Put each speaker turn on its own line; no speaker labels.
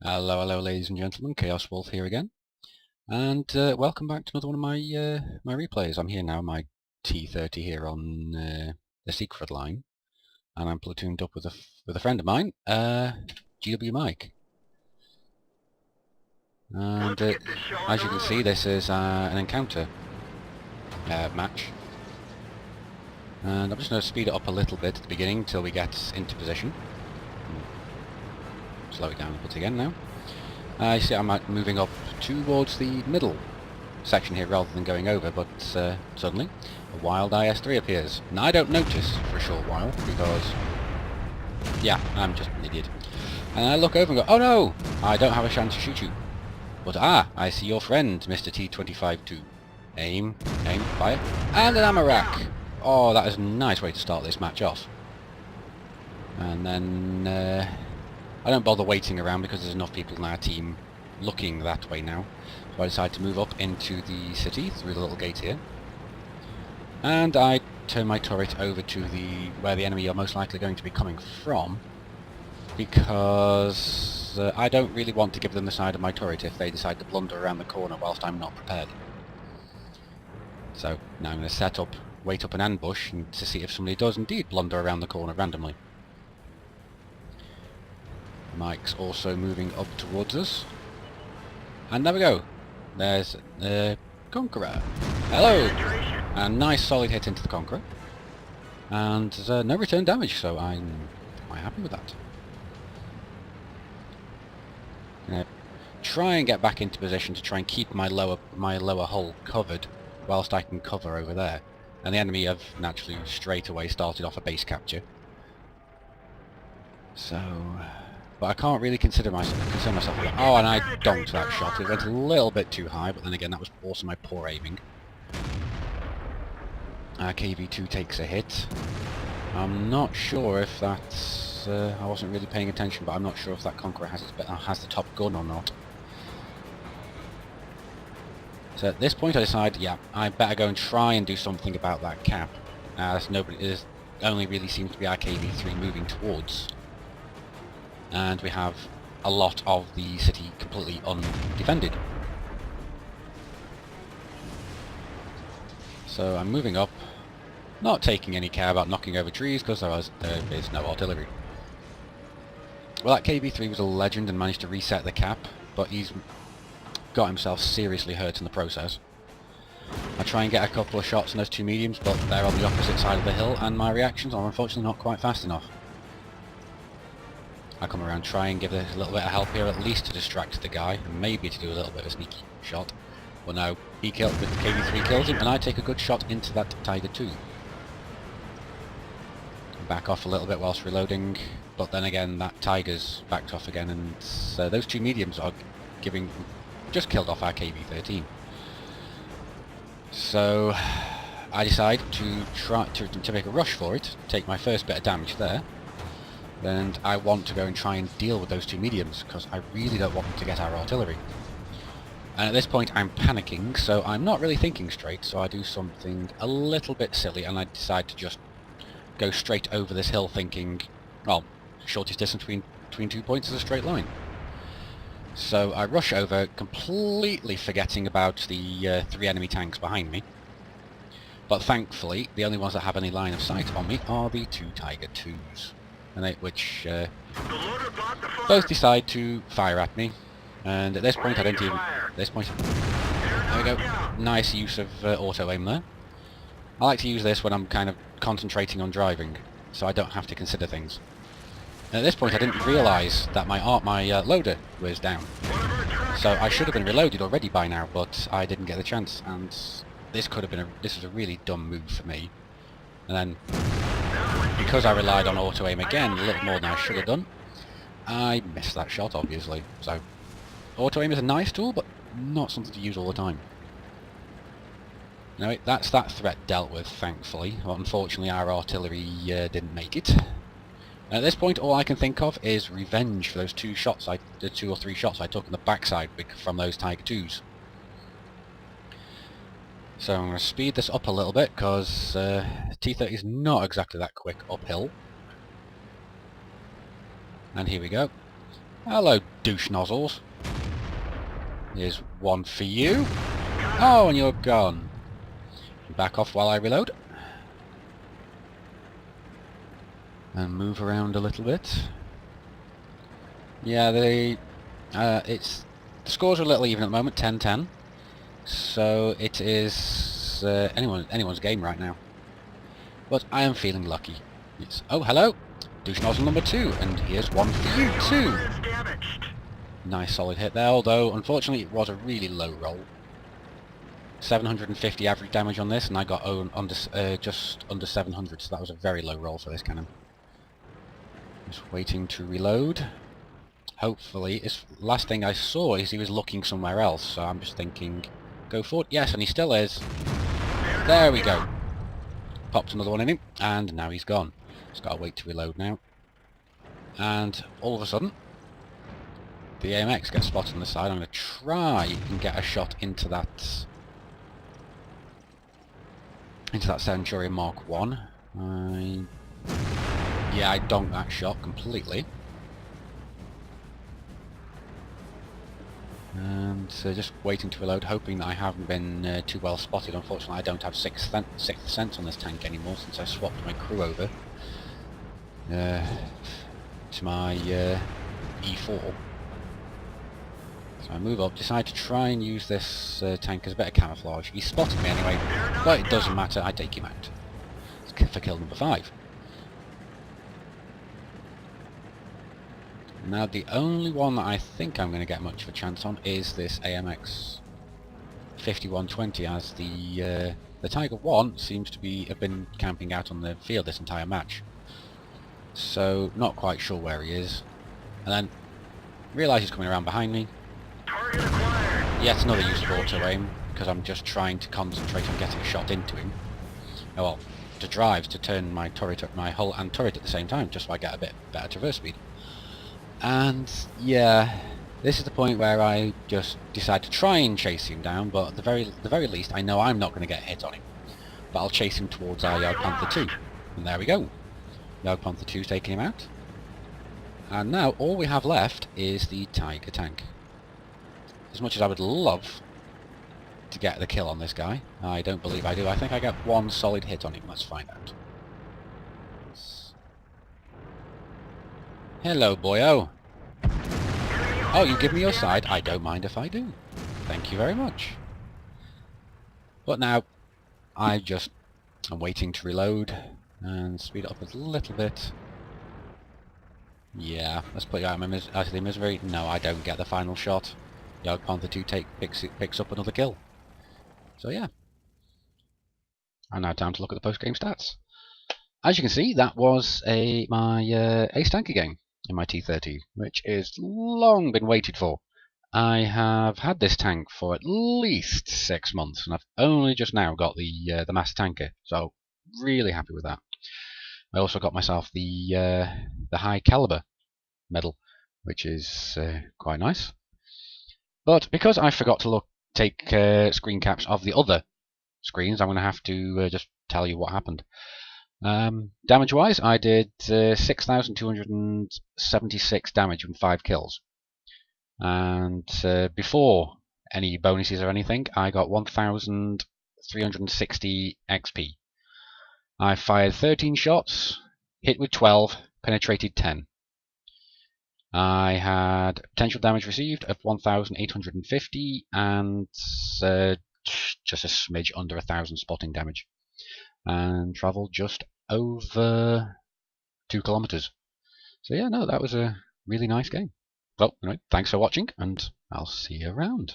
Hello, ladies and gentlemen. ChaosWulff here again, and welcome back to another one of my replays. I'm here now, my T30 here on the secret line, and I'm platooned up with a friend of mine, GW Mike. And as you can see, this is an encounter match, and I'm just going to speed it up a little bit at the beginning till we get into position. Slow it down a bit again now. I see I'm moving up towards the middle section here rather than going over, but suddenly a wild IS-3 appears. And I don't notice for a short while because, yeah, I'm just an idiot. And I look over and go, oh no, I don't have a chance to shoot you. But I see your friend, Mr. T25-2. Aim, fire, and an ammo rack. Oh, that is a nice way to start this match off. And then I don't bother waiting around because there's enough people in our team looking that way now. So I decide to move up into the city through the little gate here. And I turn my turret over to where the enemy are most likely going to be coming from, because I don't really want to give them the side of my turret if they decide to blunder around the corner whilst I'm not prepared. So now I'm going to wait up an ambush and to see if somebody does indeed blunder around the corner randomly. Mike's also moving up towards us. And there we go. There's the Conqueror. Hello! A nice solid hit into the Conqueror. And no return damage, so I'm quite happy with that. Gonna try and get back into position to try and keep my lower hull covered whilst I can cover over there. And the enemy have naturally straight away started off a base capture. So, but I can't really concern myself with that. Oh, and I donked that shot. It went a little bit too high, but then again, that was also my poor aiming. KV2 takes a hit. I'm not sure if that's... I wasn't really paying attention, but I'm not sure if that Conqueror has the top gun or not. So at this point I decide, yeah, I better go and try and do something about that cap, as only really seems to be our KV3 moving towards. And we have a lot of the city completely undefended. So I'm moving up, not taking any care about knocking over trees because there is no artillery. Well, that KV3 was a legend and managed to reset the cap, but he's got himself seriously hurt in the process. I try and get a couple of shots in those two mediums, but they're on the opposite side of the hill and my reactions are unfortunately not quite fast enough. I come around, try and give it a little bit of help here, at least to distract the guy, and maybe to do a little bit of a sneaky shot. Well, no, the KV3 kills him, and I take a good shot into that Tiger 2. Back off a little bit whilst reloading, but then again, that Tiger's backed off again, and those two mediums are just killed off our KV13. So I decide to try to make a rush for it, take my first bit of damage there. And I want to go and try and deal with those two mediums, because I really don't want them to get our artillery. And at this point I'm panicking, so I'm not really thinking straight, so I do something a little bit silly, and I decide to just go straight over this hill thinking, well, shortest distance between 2 points is a straight line. So I rush over, completely forgetting about the 3 enemy tanks behind me. But thankfully, the only ones that have any line of sight on me are the 2 Tiger 2s. Which both decide to fire at me, and at this point I don't even... there we go, nice use of auto aim there. I like to use this when I'm kind of concentrating on driving, so I don't have to consider things. And at this point I didn't realise that my loader was down, so I should have been reloaded already by now, but I didn't get the chance, and this was a really dumb move for me. And then, because I relied on auto-aim again a little more than I should have done, I missed that shot, obviously. So, auto-aim is a nice tool, but not something to use all the time. Anyway, that's that threat dealt with, thankfully. But unfortunately, our artillery didn't make it. And at this point, all I can think of is revenge for those 2 or 3 shots I took on the backside from those Tiger 2s. So I'm going to speed this up a little bit, because T30 is not exactly that quick uphill. And here we go. Hello, douche nozzles. Here's one for you. Oh, and you're gone. Back off while I reload. And move around a little bit. Yeah, the scores are a little even at the moment, 10-10. So it is anyone's game right now. But I am feeling lucky. Yes. Oh, hello! Douche nozzle number 2, and here's one for you too! Nice solid hit there, although unfortunately it was a really low roll. 750 average damage on this, and I got just under 700, so that was a very low roll for this cannon. Just waiting to reload. Hopefully, last thing I saw is he was looking somewhere else, so I'm just thinking, go forward. Yes, and he still is. There we go. Popped another one in him, and now he's gone. Just gotta wait to reload now. And all of a sudden, the AMX gets spotted on the side. I'm going to try and get a shot into that Centurion Mark 1. Yeah, I donked that shot completely. And just waiting to reload, hoping that I haven't been too well spotted. Unfortunately, I don't have sixth sense on this tank anymore since I swapped my crew over to my E4. So I move up, decide to try and use this tank as a bit of camouflage. He spotted me anyway, but it doesn't matter, I take him out. It's for kill number 5. Now the only one that I think I'm going to get much of a chance on is this AMX 5120, as the Tiger 1 seems to have been camping out on the field this entire match. So not quite sure where he is. And then realise he's coming around behind me. Yet another use of auto aim, because I'm just trying to concentrate on getting a shot into him. Oh well, to drive to turn my hull and turret at the same time, just so I get a bit better traverse speed. And yeah, this is the point where I just decide to try and chase him down, but at the very least I know I'm not going to get a hit on him. But I'll chase him towards our Jagdpanther 2. And there we go. Jagdpanther 2's taking him out. And now all we have left is the Tiger tank. As much as I would love to get the kill on this guy, I don't believe I do. I think I get one solid hit on him. Let's find out. Hello, boyo. Oh, you give me your side? I don't mind if I do. Thank you very much. But now, I'm waiting to reload and speed it up a little bit. Yeah, let's put you out of the misery. No, I don't get the final shot. Jagdpanther 2 picks up another kill. So yeah. And now time to look at the post-game stats. As you can see, that was my Ace Tanker game in my T30, which is long been waited for. I have had this tank for at least 6 months, and I've only just now got the Master Tanker, so really happy with that. I also got myself the High Caliber medal, which is quite nice. But because I forgot to take screen caps of the other screens, I'm going to have to just tell you what happened. Damage-wise, I did 6,276 damage from 5 kills. And before any bonuses or anything, I got 1,360 XP. I fired 13 shots, hit with 12, penetrated 10. I had potential damage received of 1,850 and just a smidge under 1,000 spotting damage. And travelled just over 2 kilometers. So yeah, no, that was a really nice game. Well, anyway, thanks for watching, and I'll see you around.